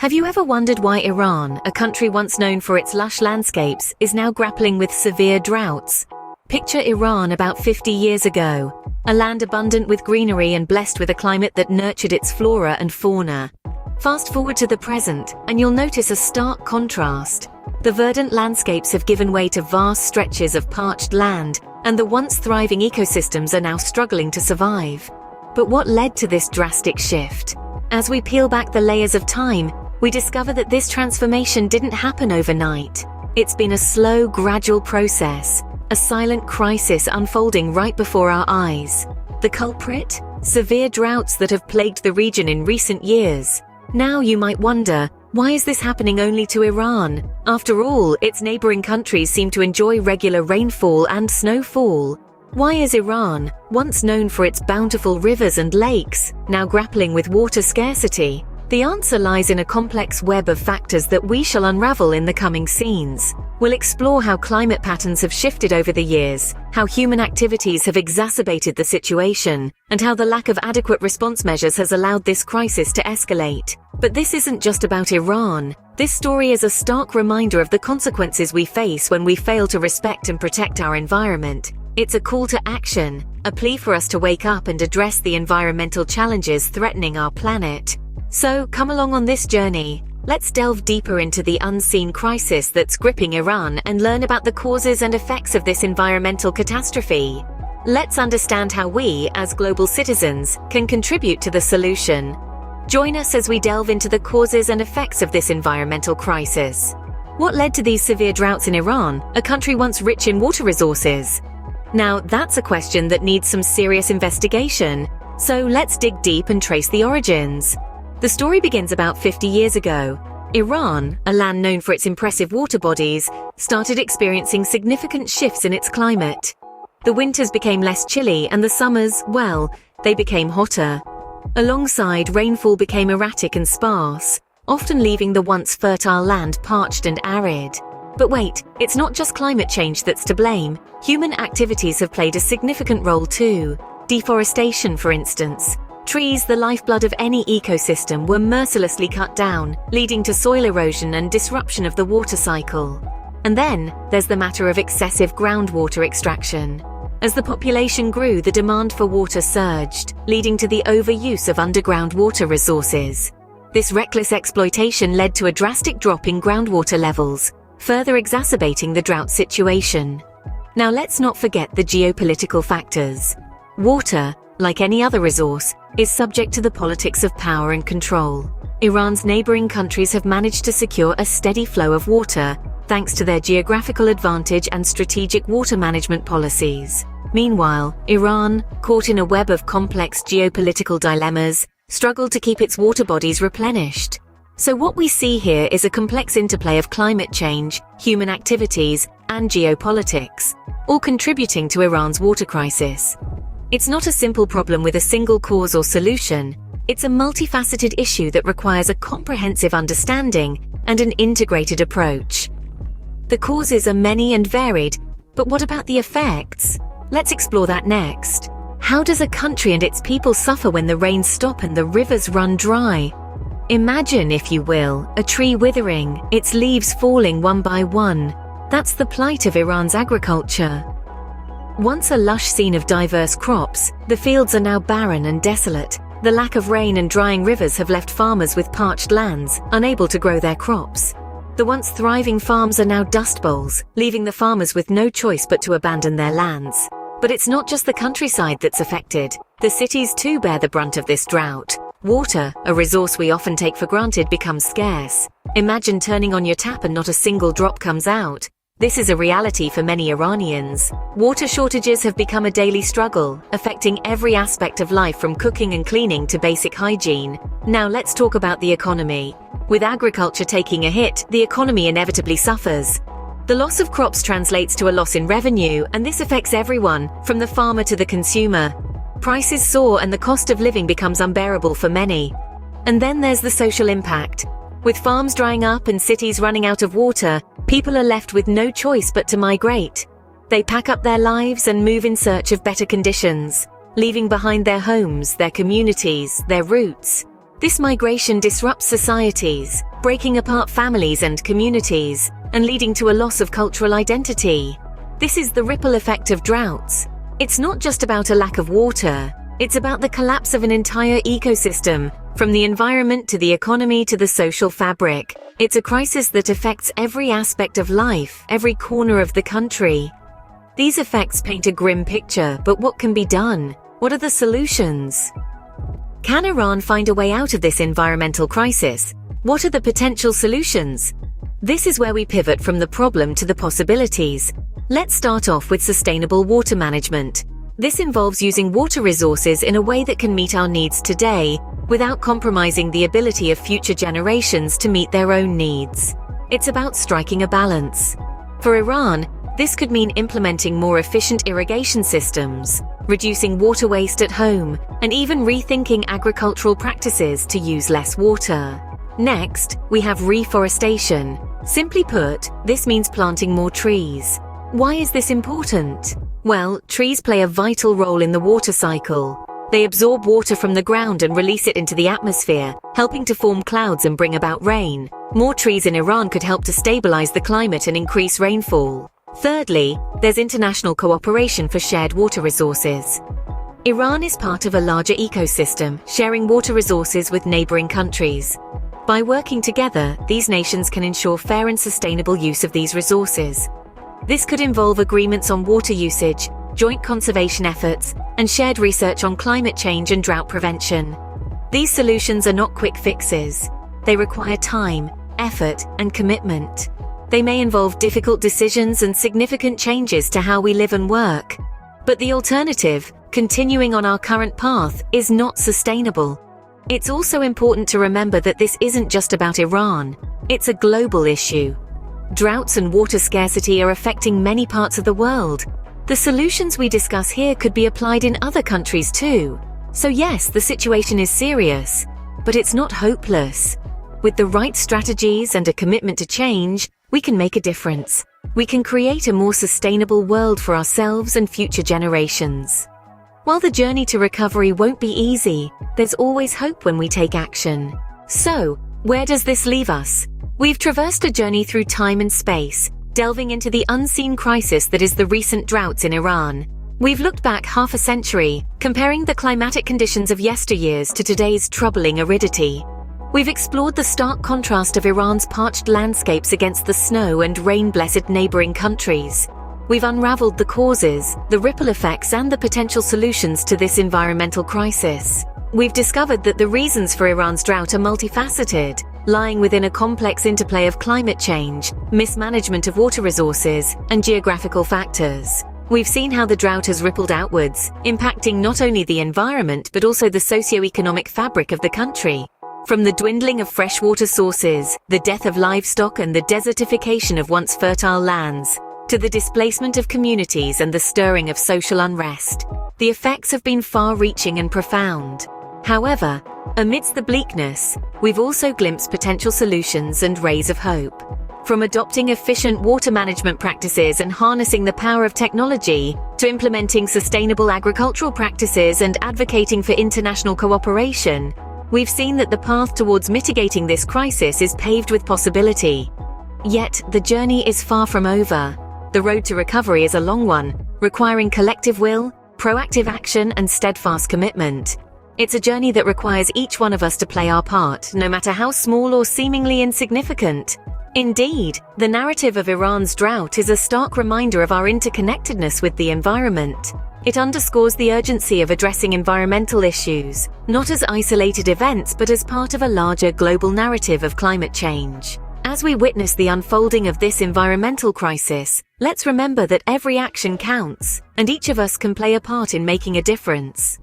Have you ever wondered why Iran, a country once known for its lush landscapes, is now grappling with severe droughts? Picture Iran about 50 years ago, a land abundant with greenery and blessed with a climate that nurtured its flora and fauna. Fast forward to the present, and you'll notice a stark contrast. The verdant landscapes have given way to vast stretches of parched land, and the once thriving ecosystems are now struggling to survive. But what led to this drastic shift? As we peel back the layers of time, we discover that this transformation didn't happen overnight. It's been a slow, gradual process, a silent crisis unfolding right before our eyes. The culprit? Severe droughts that have plagued the region in recent years. Now you might wonder, why is this happening only to Iran? After all, its neighboring countries seem to enjoy regular rainfall and snowfall. Why is Iran, once known for its bountiful rivers and lakes, now grappling with water scarcity? The answer lies in a complex web of factors that we shall unravel in the coming scenes. We'll explore how climate patterns have shifted over the years, how human activities have exacerbated the situation, and how the lack of adequate response measures has allowed this crisis to escalate. But this isn't just about Iran. This story is a stark reminder of the consequences we face when we fail to respect and protect our environment. It's a call to action, a plea for us to wake up and address the environmental challenges threatening our planet. So, come along on this journey. Let's delve deeper into the unseen crisis that's gripping Iran and learn about the causes and effects of this environmental catastrophe. Let's understand how we, as global citizens, can contribute to the solution. Join us as we delve into the causes and effects of this environmental crisis. What led to these severe droughts in Iran, a country once rich in water resources? Now, that's a question that needs some serious investigation. So let's dig deep and trace the origins. The story begins about 50 years ago. Iran, a land known for its impressive water bodies, started experiencing significant shifts in its climate. The winters became less chilly and the summers, well, they became hotter. Alongside, rainfall became erratic and sparse, often leaving the once fertile land parched and arid. But wait, it's not just climate change that's to blame. Human activities have played a significant role too. Deforestation, for instance. Trees, the lifeblood of any ecosystem, were mercilessly cut down, leading to soil erosion and disruption of the water cycle. And then, there's the matter of excessive groundwater extraction. As the population grew, the demand for water surged, leading to the overuse of underground water resources. This reckless exploitation led to a drastic drop in groundwater levels, further exacerbating the drought situation. Now let's not forget the geopolitical factors. Water, like any other resource, is subject to the politics of power and control. Iran's neighboring countries have managed to secure a steady flow of water, thanks to their geographical advantage and strategic water management policies. Meanwhile, Iran, caught in a web of complex geopolitical dilemmas, struggled to keep its water bodies replenished. So what we see here is a complex interplay of climate change, human activities, and geopolitics, all contributing to Iran's water crisis. It's not a simple problem with a single cause or solution. It's a multifaceted issue that requires a comprehensive understanding and an integrated approach. The causes are many and varied, but what about the effects? Let's explore that next. How does a country and its people suffer when the rains stop and the rivers run dry? Imagine, if you will, a tree withering, its leaves falling one by one. That's the plight of Iran's agriculture. Once a lush scene of diverse crops, the fields are now barren and desolate. The lack of rain and drying rivers have left farmers with parched lands, unable to grow their crops. The once thriving farms are now dust bowls, leaving the farmers with no choice but to abandon their lands. But it's not just the countryside that's affected. The cities too bear the brunt of this drought. Water, a resource we often take for granted, becomes scarce. Imagine turning on your tap and not a single drop comes out. This is a reality for many Iranians. Water shortages have become a daily struggle, affecting every aspect of life from cooking and cleaning to basic hygiene. Now let's talk about the economy. With agriculture taking a hit, the economy inevitably suffers. The loss of crops translates to a loss in revenue, and this affects everyone, from the farmer to the consumer. Prices soar and the cost of living becomes unbearable for many. And then there's the social impact. With farms drying up and cities running out of water, people are left with no choice but to migrate. They pack up their lives and move in search of better conditions, leaving behind their homes, their communities, their roots. This migration disrupts societies, breaking apart families and communities, and leading to a loss of cultural identity. This is the ripple effect of droughts. It's not just about a lack of water, it's about the collapse of an entire ecosystem, from the environment to the economy to the social fabric. It's a crisis that affects every aspect of life, every corner of the country. These effects paint a grim picture, but what can be done? What are the solutions? Can Iran find a way out of this environmental crisis? What are the potential solutions? This is where we pivot from the problem to the possibilities. Let's start off with sustainable water management. This involves using water resources in a way that can meet our needs today, without compromising the ability of future generations to meet their own needs. It's about striking a balance. For Iran, this could mean implementing more efficient irrigation systems, reducing water waste at home, and even rethinking agricultural practices to use less water. Next, we have reforestation. Simply put, this means planting more trees. Why is this important? Well, trees play a vital role in the water cycle. They absorb water from the ground and release it into the atmosphere, helping to form clouds and bring about rain. More trees in Iran could help to stabilize the climate and increase rainfall. Thirdly, there's international cooperation for shared water resources. Iran is part of a larger ecosystem, sharing water resources with neighboring countries. By working together, these nations can ensure fair and sustainable use of these resources. This could involve agreements on water usage, joint conservation efforts, and shared research on climate change and drought prevention. These solutions are not quick fixes. They require time, effort, and commitment. They may involve difficult decisions and significant changes to how we live and work. But the alternative, continuing on our current path, is not sustainable. It's also important to remember that this isn't just about Iran. It's a global issue. Droughts and water scarcity are affecting many parts of the world. The solutions we discuss here could be applied in other countries too. So yes, the situation is serious, but it's not hopeless. With the right strategies and a commitment to change, we can make a difference. We can create a more sustainable world for ourselves and future generations. While the journey to recovery won't be easy, there's always hope when we take action. So, where does this leave us? We've traversed a journey through time and space, delving into the unseen crisis that is the recent droughts in Iran. We've looked back half a century, comparing the climatic conditions of yesteryears to today's troubling aridity. We've explored the stark contrast of Iran's parched landscapes against the snow and rain-blessed neighboring countries. We've unraveled the causes, the ripple effects, and the potential solutions to this environmental crisis. We've discovered that the reasons for Iran's drought are multifaceted, lying within a complex interplay of climate change, mismanagement of water resources, and geographical factors. We've seen how the drought has rippled outwards, impacting not only the environment but also the socio-economic fabric of the country. From the dwindling of freshwater sources, the death of livestock, and the desertification of once fertile lands, to the displacement of communities and the stirring of social unrest, the effects have been far-reaching and profound. However, amidst the bleakness, we've also glimpsed potential solutions and rays of hope. From adopting efficient water management practices and harnessing the power of technology, to implementing sustainable agricultural practices and advocating for international cooperation, we've seen that the path towards mitigating this crisis is paved with possibility. Yet, the journey is far from over. The road to recovery is a long one, requiring collective will, proactive action, and steadfast commitment. It's a journey that requires each one of us to play our part, no matter how small or seemingly insignificant. Indeed, the narrative of Iran's drought is a stark reminder of our interconnectedness with the environment. It underscores the urgency of addressing environmental issues, not as isolated events but as part of a larger global narrative of climate change. As we witness the unfolding of this environmental crisis, let's remember that every action counts, and each of us can play a part in making a difference.